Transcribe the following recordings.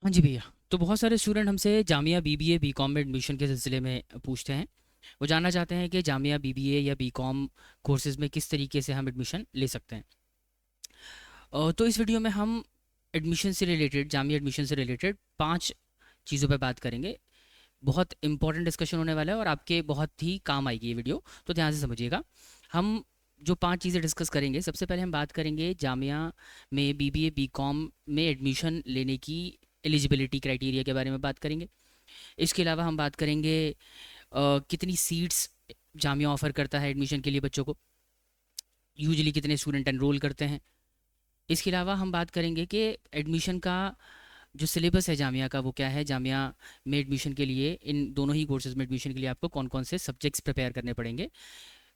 हाँ जी भैया। तो बहुत सारे स्टूडेंट हमसे जामिया बीबीए बीकॉम में एडमिशन के सिलसिले में पूछते हैं। वो जानना चाहते हैं कि जामिया बीबीए या बीकॉम कोर्सेज़ में किस तरीके से हम एडमिशन ले सकते हैं। तो इस वीडियो में हम एडमिशन से रिलेटेड जामिया एडमिशन से रिलेटेड 5 चीज़ों पे बात करेंगे। बहुत इंपॉर्टेंट डिस्कशन होने वाला है और आपके बहुत ही काम आएगी ये वीडियो, तो ध्यान से समझिएगा। हम जो 5 चीज़ें डिस्कस करेंगे, सबसे पहले हम बात करेंगे जामिया में बीबीए बीकॉम में एडमिशन लेने की एलिजिबिलिटी क्राइटेरिया के बारे में बात करेंगे। इसके अलावा हम बात करेंगे कितनी सीट्स जामिया ऑफ़र करता है एडमिशन के लिए बच्चों को, यूजुअली कितने स्टूडेंट एनरोल करते हैं। इसके अलावा हम बात करेंगे कि एडमिशन का जो सिलेबस है जामिया का वो क्या है, जामिया में एडमिशन के लिए इन दोनों ही कोर्सेज़ में एडमिशन के लिए आपको कौन कौन से सब्जेक्ट्स प्रिपेयर करने पड़ेंगे।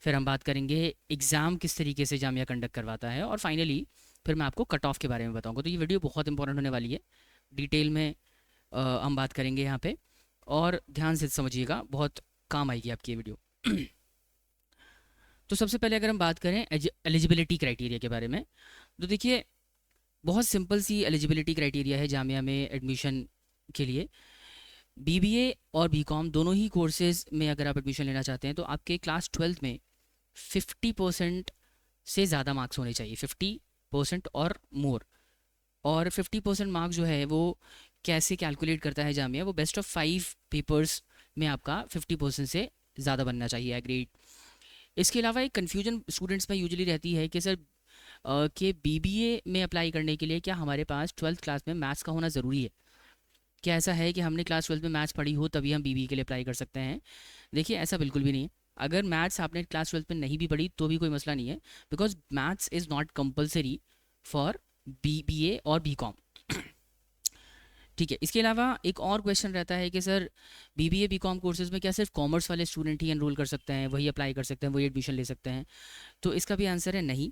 फिर हम बात करेंगे एग्ज़ाम किस तरीके से जामिया कंडक्ट करवाता है, और फाइनली फिर मैं आपको कट ऑफ के बारे में बताऊंगा। तो ये वीडियो बहुत इंपॉर्टेंट होने वाली है। डिटेल में हम बात करेंगे यहाँ पे, और ध्यान से समझिएगा, बहुत काम आएगी आपकी ये वीडियो। तो सबसे पहले अगर हम बात करें एलिजिबिलिटी क्राइटेरिया के बारे में, तो देखिए बहुत सिंपल सी एलिजिबिलिटी क्राइटेरिया है जामिया में एडमिशन के लिए। बीबीए और बीकॉम दोनों ही कोर्सेज में अगर आप एडमिशन लेना चाहते हैं तो आपके क्लास 12th में 50% से ज़्यादा मार्क्स होने चाहिए, 50% और मोर। और 50% मार्क्स जो है वो कैसे कैलकुलेट करता है जामिया, वो बेस्ट ऑफ 5 पेपर्स में आपका 50% से ज़्यादा बनना चाहिए ग्रेड। इसके अलावा एक कन्फ्यूजन स्टूडेंट्स में यूजुअली रहती है कि सर कि बीबीए में अप्लाई करने के लिए क्या हमारे पास 12th क्लास में मैथ्स का होना ज़रूरी है? क्या ऐसा है कि हमने क्लास 12th में मैथ्स पढ़ी हो तभी हम बीबीए के लिए अप्लाई कर सकते हैं? देखिए ऐसा बिल्कुल भी नहीं है। अगर मैथ्स आपने क्लास 12th में नहीं भी पढ़ी तो भी कोई मसला नहीं है, because maths is not compulsory for BBA और बीकॉम। ठीक है। इसके अलावा एक और क्वेश्चन रहता है कि सर बीबीए बीकॉम कोर्सेज में क्या सिर्फ कॉमर्स वाले स्टूडेंट ही एनरोल कर सकते हैं, वही अप्लाई कर सकते हैं, वही एडमिशन ले सकते हैं? तो इसका भी आंसर है नहीं।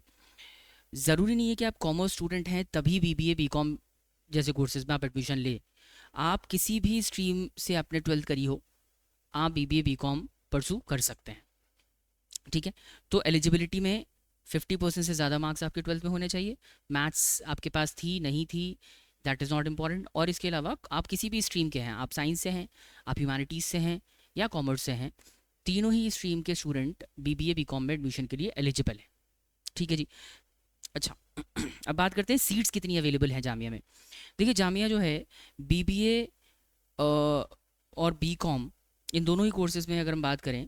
ज़रूरी नहीं है कि आप कॉमर्स स्टूडेंट हैं तभी बीबीए बीकॉम जैसे कोर्सेज में आप एडमिशन ले। आप किसी भी स्ट्रीम से आपने 12th करी हो, आप बीबीए बीकॉम परसू कर सकते हैं। ठीक है। तो एलिजिबिलिटी में 50% से ज़्यादा मार्क्स आपके 12th में होने चाहिए। मैथ्स आपके पास थी नहीं थी, दैट इज़ नॉट इम्पॉर्टेंट। और इसके अलावा आप किसी भी स्ट्रीम के हैं, आप साइंस से हैं, आप ह्यूमैनिटीज़ से हैं, या कॉमर्स से हैं, तीनों ही स्ट्रीम के स्टूडेंट बीबीए बीकॉम में एडमिशन के लिए एलिजिबल हैं। ठीक है जी। अच्छा, अब बात करते हैं सीट्स कितनी अवेलेबल हैं जामिया में। देखिए जामिया जो है बीबीए और बीकॉम, इन दोनों ही कोर्सेज में अगर हम बात करें,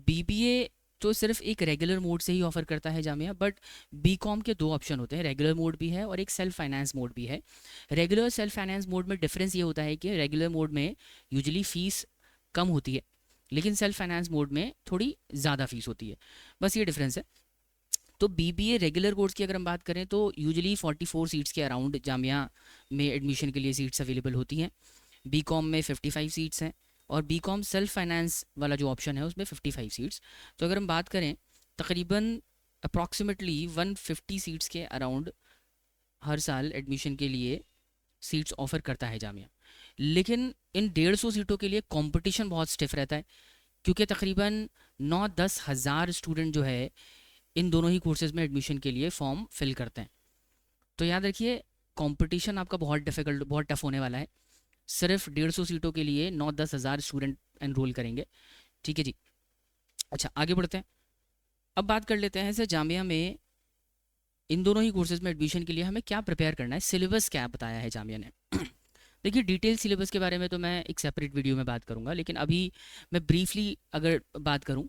बीबीए तो सिर्फ एक रेगुलर मोड से ही ऑफर करता है जामिया, बट बीकॉम के दो ऑप्शन होते हैं, रेगुलर मोड भी है और एक सेल्फ फाइनेंस मोड भी है। रेगुलर सेल्फ फाइनेंस मोड में डिफरेंस ये होता है कि रेगुलर मोड में यूजुअली फ़ीस कम होती है, लेकिन सेल्फ फाइनेंस मोड में थोड़ी ज़्यादा फीस होती है, बस ये डिफरेंस है। तो बीबीए रेगुलर कोर्स की अगर हम बात करें तो यूजुअली 44 सीट्स के अराउंड जामिया में एडमिशन के लिए सीट्स अवेलेबल होती हैं। बीकॉम में 55 सीट्स हैं, और बीकॉम सेल्फ फाइनेंस वाला जो ऑप्शन है उसमें 55 सीट्स। तो अगर हम बात करें, तकरीबन अप्रॉक्सीमेटली 150 सीट्स के अराउंड हर साल एडमिशन के लिए सीट्स ऑफर करता है जामिया। लेकिन इन 150 सीटों के लिए कंपटीशन बहुत स्टिफ रहता है, क्योंकि तकरीबन 9-10 हज़ार स्टूडेंट जो है इन दोनों ही कोर्सेज में एडमिशन के लिए फॉर्म फिल करते हैं। तो याद रखिए, कंपटीशन आपका बहुत डिफिकल्ट, बहुत टफ होने वाला है। सिर्फ 150 सीटों के लिए 9-10 हज़ार स्टूडेंट एनरोल करेंगे। ठीक है जी। अच्छा, आगे बढ़ते हैं। अब बात कर लेते हैं सर जामिया में इन दोनों ही कोर्सेज में एडमिशन के लिए हमें क्या प्रिपेयर करना है, सिलेबस क्या बताया है जामिया ने। देखिए डिटेल सिलेबस के बारे में तो मैं एक सेपरेट वीडियो में बात करूंगा, लेकिन अभी मैं ब्रीफली अगर बात करूं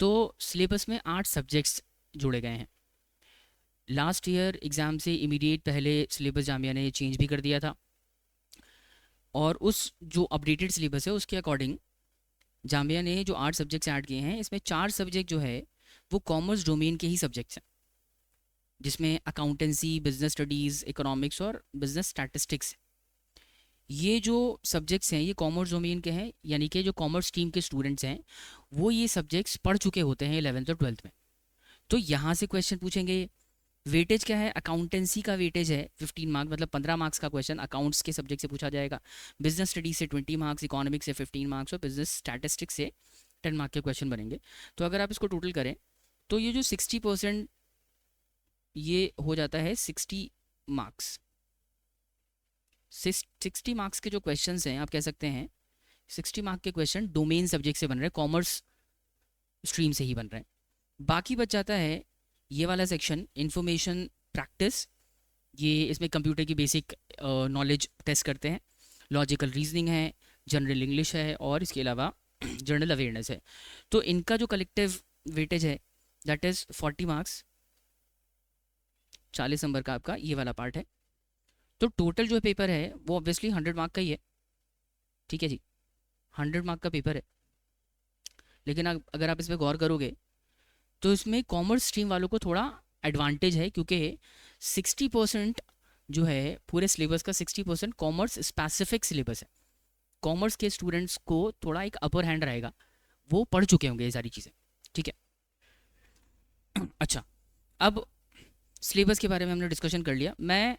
तो सिलेबस में 8 सब्जेक्ट्स जोड़े गए हैं। लास्ट ईयर एग्ज़ाम से इमीडिएट पहले सिलेबस जामिया ने चेंज भी कर दिया था, और उस जो अपडेटेड सिलेबस है उसके अकॉर्डिंग जामिया ने जो 8 सब्जेक्ट्स ऐड किए हैं, इसमें 4 सब्जेक्ट जो है वो कॉमर्स डोमेन के ही सब्जेक्ट्स हैं, जिसमें अकाउंटेंसी, बिजनेस स्टडीज़, इकोनॉमिक्स और बिजनेस स्टैटिस्टिक्स। ये जो सब्जेक्ट्स हैं ये कॉमर्स डोमेन के हैं, यानी कि जो कॉमर्स स्ट्रीम के स्टूडेंट्स हैं वो ये सब्जेक्ट्स पढ़ चुके होते हैं 11th और 12th में। तो यहाँ से क्वेश्चन पूछेंगे। वेटेज क्या है? अकाउंटेंसी का वेटेज है 15 मार्क, मतलब 15 मार्क्स का क्वेश्चन अकाउंट्स के सब्जेक्ट से पूछा जाएगा। बिजनेस स्टडीज से 20 मार्क्स, इकोनॉमिक्स से 15 मार्क्स और बिजनेस स्टैटिस्टिक्स से 10 मार्क के क्वेश्चन बनेंगे। तो अगर आप इसको टोटल करें तो ये जो 60%, ये हो जाता है 60 मार्क्स। 60 मार्क्स के जो क्वेश्चंस हैं, आप कह सकते हैं 60 मार्क के क्वेश्चन डोमेन सब्जेक्ट से बन रहे हैं, कॉमर्स स्ट्रीम से ही बन रहे हैं। बाकी बच जाता है ये वाला सेक्शन, इंफॉर्मेशन प्रैक्टिस। ये इसमें कंप्यूटर की बेसिक नॉलेज टेस्ट करते हैं, लॉजिकल रीजनिंग है, जनरल इंग्लिश है और इसके अलावा जनरल अवेयरनेस है। तो इनका जो कलेक्टिव वेटेज है दैट इज़ 40 मार्क्स, 40 नंबर का आपका ये वाला पार्ट है। तो टोटल जो पेपर है वो ऑब्वियसली 100 मार्क का ही है, ठीक है जी, 100 मार्क का पेपर है। लेकिन अगर आप इस पर गौर करोगे तो इसमें कॉमर्स स्ट्रीम वालों को थोड़ा एडवांटेज है, क्योंकि 60% जो है पूरे सिलेबस का 60% कॉमर्स स्पेसिफिक सिलेबस है। कॉमर्स के स्टूडेंट्स को थोड़ा एक अपर हैंड रहेगा, वो पढ़ चुके होंगे ये सारी चीज़ें, ठीक है। अच्छा, अब सिलेबस के बारे में हमने डिस्कशन कर लिया। मैं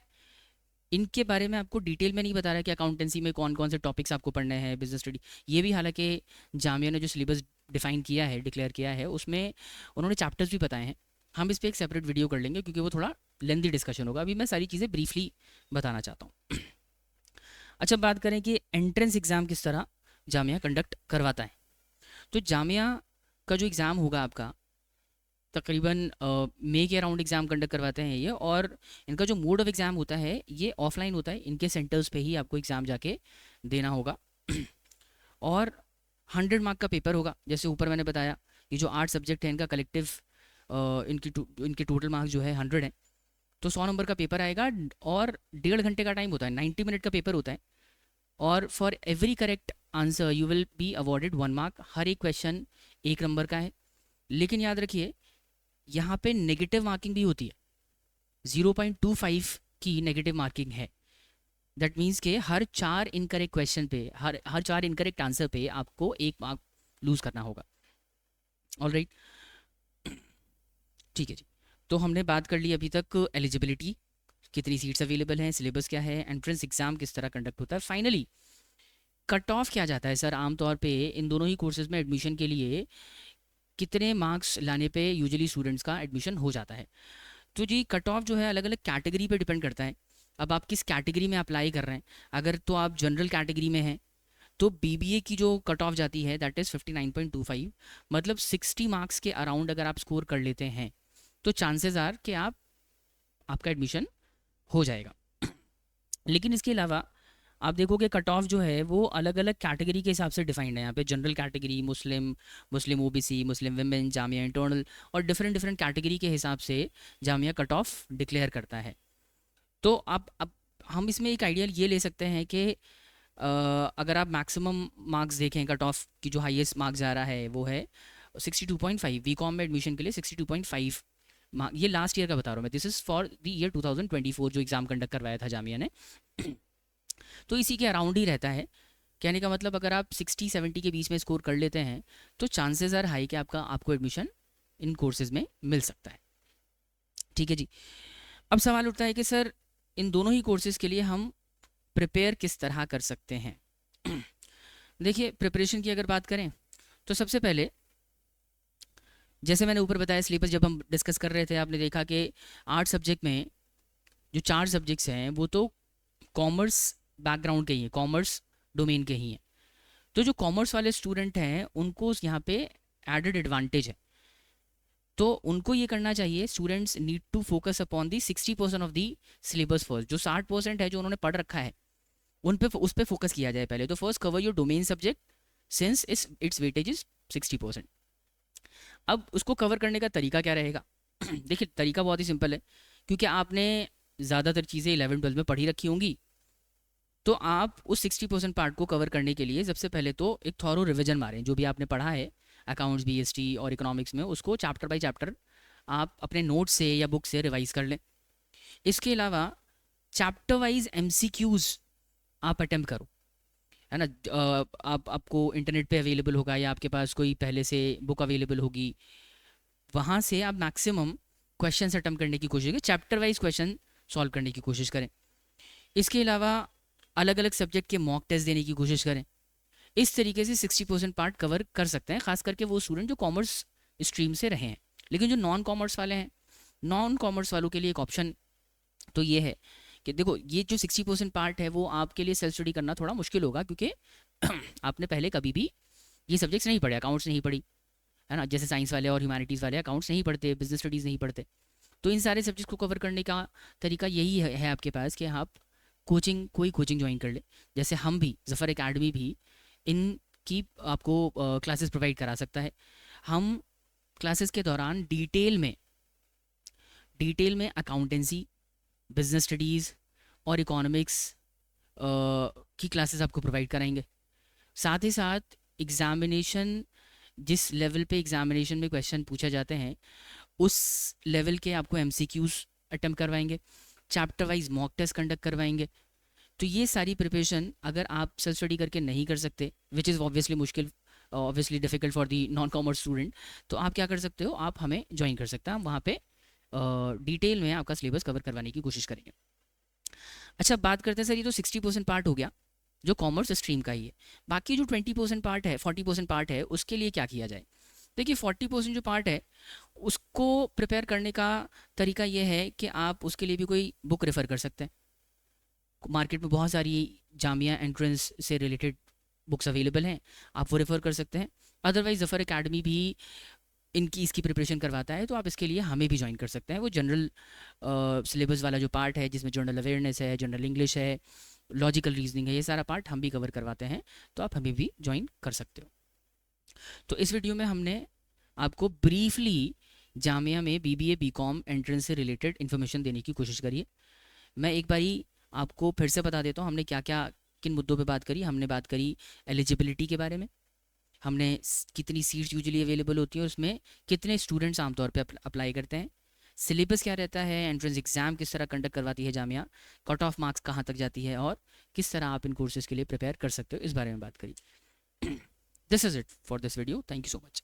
इनके बारे में आपको डिटेल में नहीं बता रहा कि अकाउंटेंसी में कौन कौन से टॉपिक्स आपको पढ़ने हैं, बिजनेस स्टडी, ये भी हालांकि जामिया ने जो सिलेबस डिफाइन किया है, डिक्लेयर किया है, उसमें उन्होंने चैप्टर्स भी बताए हैं। हम इस पर एक सेपरेट वीडियो कर लेंगे क्योंकि वो थोड़ा लेंदी डिस्कशन होगा। अभी मैं सारी चीज़ें ब्रीफली बताना चाहता हूँ। अच्छा, बात करें कि एंट्रेंस एग्ज़ाम किस तरह जामिया कंडक्ट करवाता है। तो जामिया का जो एग्ज़ाम होगा आपका तकरीबन मई के अराउंड एग्ज़ाम कंडक्ट करवाते हैं ये, और इनका जो मोड ऑफ एग्ज़ाम होता है ये ऑफलाइन होता है, इनके सेंटर्स पे ही आपको एग्ज़ाम जाके देना होगा। और 100 मार्क का पेपर होगा, जैसे ऊपर मैंने बताया। ये जो 8 सब्जेक्ट हैं इनका कलेक्टिव इनके टोटल मार्क्स जो है 100 है, तो 100 नंबर का पेपर आएगा और 1.5 घंटे का टाइम होता है, 90 मिनट का पेपर होता है। और for every correct answer you will be awarded 1 mark. हर एक क्वेश्चन 1 नंबर का है, लेकिन याद रखिए यहाँ पे नेगेटिव मार्किंग भी होती है, 0.25 की नेगेटिव मार्किंग है। दैट मीन्स के हर 4 इनकरेक्ट क्वेश्चन पे, हर 4 इनकरेक्ट आंसर पे आपको 1 मार्क लूज करना होगा। ऑलराइट, ठीक है जी। तो हमने बात कर ली अभी तक एलिजिबिलिटी, कितनी सीट्स अवेलेबल हैं, सिलेबस क्या है, एंट्रेंस एग्जाम किस तरह कंडक्ट होता है। फाइनली कट ऑफ क्या जाता है सर आमतौर पे इन दोनों ही कोर्सेज में एडमिशन के लिए, कितने मार्क्स लाने पे यूजुअली स्टूडेंट्स का एडमिशन हो जाता है। तो जी कट ऑफ जो है अलग अलग कैटेगरी पे डिपेंड करता है। अब आप किस कैटेगरी में अप्लाई कर रहे हैं। अगर तो आप जनरल कैटेगरी में हैं तो बीबीए की जो कट ऑफ जाती है दैट इज़ 59.25, मतलब 60 मार्क्स के अराउंड अगर आप स्कोर कर लेते हैं तो चांसेस आर कि आपका एडमिशन हो जाएगा। लेकिन इसके अलावा आप देखोगे कट ऑफ जो है वो अलग अलग कैटेगरी के हिसाब से डिफाइंड है। यहाँ पे जनरल कैटेगरी, मुस्लिम ओबीसी, मुस्लिम विमेन, जामिया इंटरनल, और डिफरेंट डिफरेंट कैटेगरी के हिसाब से जामिया कट ऑफ डिक्लेयर करता है। तो अब हम इसमें एक आइडिया ये ले सकते हैं कि अगर आप मैक्सिमम मार्क्स देखें, कट ऑफ की जो हाईएस्ट मार्क्स जा रहा है वो है 62.5। बीकॉम में एडमिशन के लिए 62.5 मार्क, ये लास्ट ईयर का बता रहा हूँ मैं, this is for the year 2024 जो एग्ज़ाम कंडक्ट करवाया था जामिया ने। तो इसी के अराउंड ही रहता है। कहने का मतलब अगर आप 60-70 के बीच में स्कोर कर लेते हैं तो चांसेस आर हाई कि आपको एडमिशन इन कोर्सेज में मिल सकता है, ठीक है जी। अब सवाल उठता है कि सर इन दोनों ही कोर्सेज के लिए हम प्रिपेयर किस तरह कर सकते हैं। देखिए, प्रिपरेशन की अगर बात करें तो सबसे पहले जैसे मैंने ऊपर बताया, सिलेबस जब हम डिस्कस कर रहे थे आपने देखा कि 8 सब्जेक्ट में जो 4 सब्जेक्ट्स हैं वो तो कॉमर्स बैकग्राउंड के ही हैं, कॉमर्स डोमेन के ही हैं। तो जो कॉमर्स वाले स्टूडेंट हैं उनको यहाँ पे एडेड एडवांटेज है। तो उनको ये करना चाहिए, students need to focus upon the 60% of the syllabus first. जो 60% है जो उन्होंने पढ़ रखा है उस पर फोकस किया जाए पहले। तो first cover your domain subject since it's weightage is 60%। अब उसको कवर करने का तरीका क्या रहेगा? देखिए, तरीका बहुत ही सिंपल है, क्योंकि आपने ज़्यादातर चीज़ें 11-12 में पढ़ी रखी होंगी। तो आप उस 60% पार्ट को कवर करने के लिए सबसे पहले तो एक थॉरो रिवीजन मारें। जो भी आपने पढ़ा है अकाउंट्स, बीएसटी और इकोनॉमिक्स में, उसको चैप्टर बाय चैप्टर आप अपने नोट से या बुक से रिवाइज कर लें। इसके अलावा चैप्टर वाइज एमसीक्यूज़ आप अटेम्प्ट करो, है ना। आपको इंटरनेट पे अवेलेबल होगा या आपके पास कोई पहले से बुक अवेलेबल होगी, वहाँ से आप मैक्सिमम क्वेश्चन अटेम्प्ट करने की कोशिश करें, चैप्टर वाइज क्वेश्चन सॉल्व करने की कोशिश करें। इसके अलावा अलग अलग सब्जेक्ट के मॉक टेस्ट देने की कोशिश करें। इस तरीके से 60% पार्ट कवर कर सकते हैं, खास करके वो स्टूडेंट जो कॉमर्स स्ट्रीम से रहे हैं। लेकिन जो नॉन कॉमर्स वाले हैं, नॉन कॉमर्स वालों के लिए एक ऑप्शन तो ये है कि देखो ये जो 60% पार्ट है वो आपके लिए सेल्फ स्टडी करना थोड़ा मुश्किल होगा, क्योंकि आपने पहले कभी भी ये सब्जेक्ट्स नहीं पढ़े, अकाउंट्स नहीं पढ़ी है ना, जैसे साइंस वाले और ह्यूमैनिटीज़ वाले अकाउंट्स नहीं पढ़ते, बिजनेस स्टडीज़ नहीं पढ़ते। तो इन सारे सब्जेक्ट को कवर करने का तरीका यही है आपके पास कि आप कोई कोचिंग ज्वाइन कर ले। जैसे हम भी ज़फ़र एकेडमी भी इन की आपको क्लासेस प्रोवाइड करा सकता है। हम क्लासेस के दौरान डिटेल में अकाउंटेंसी, बिजनेस स्टडीज़ और इकोनॉमिक्स की क्लासेस आपको प्रोवाइड कराएंगे। साथ ही साथ एग्ज़ामिनेशन, जिस लेवल पे एग्ज़ामिनेशन में क्वेश्चन पूछे जाते हैं उस लेवल के आपको एमसीक्यूज़ अटेम्प्ट करवाएंगे, chapter wise mock test conduct करवाएंगे। तो ये सारी प्रिपरेशन अगर आप सेल्फ स्टडी करके नहीं कर सकते, which is obviously difficult for the non commerce student, तो आप क्या कर सकते हो, आप हमें ज्वाइन कर सकते हैं। हम वहाँ पे डिटेल में आपका सिलेबस कवर करवाने की कोशिश करेंगे। अच्छा, बात करते हैं सर, ये तो 60% पार्ट हो गया जो कॉमर्स स्ट्रीम का ही है। बाकी जो 20% पार्ट है, 40% पार्ट है, उसके लिए क्या किया जाए? देखिए 40% जो पार्ट है उसको प्रिपेयर करने का तरीका ये है कि आप उसके लिए भी कोई बुक रेफ़र कर सकते हैं। मार्केट में बहुत सारी जामिया एंट्रेंस से रिलेटेड बुक्स अवेलेबल हैं, आप वो रेफ़र कर सकते हैं। अदरवाइज़ ज़फ़र एकेडमी भी इसकी प्रिपरेशन करवाता है, तो आप इसके लिए हमें भी ज्वाइन कर सकते हैं। वो जनरल सिलेबस वाला जो पार्ट है जिसमें जनरल अवेयरनेस है, जनरल इंग्लिश है, लॉजिकल रीजनिंग है, ये सारा पार्ट हम भी कवर करवाते हैं, तो आप हमें भी ज्वाइन कर सकते हो। तो इस वीडियो में हमने आपको ब्रीफली जामिया में बीबीए बीकॉम एंट्रेंस से रिलेटेड इन्फॉर्मेशन देने की कोशिश करी है। मैं एक बारी आपको फिर से बता देता हूँ हमने क्या क्या किन मुद्दों पे बात करी। हमने बात करी एलिजिबिलिटी के बारे में, हमने कितनी सीट्स यूजुअली अवेलेबल होती हैं, उसमें कितने स्टूडेंट्स आमतौर पे अप्लाई करते हैं, सिलेबस क्या रहता है, एंट्रेंस एग्ज़ाम किस तरह कंडक्ट करवाती है जामिया, कट ऑफ मार्क्स कहाँ तक जाती है और किस तरह आप इन कोर्सेज़ के लिए प्रिपेयर कर सकते हो, इस बारे में बात करी। This is it for this video, thank you so much.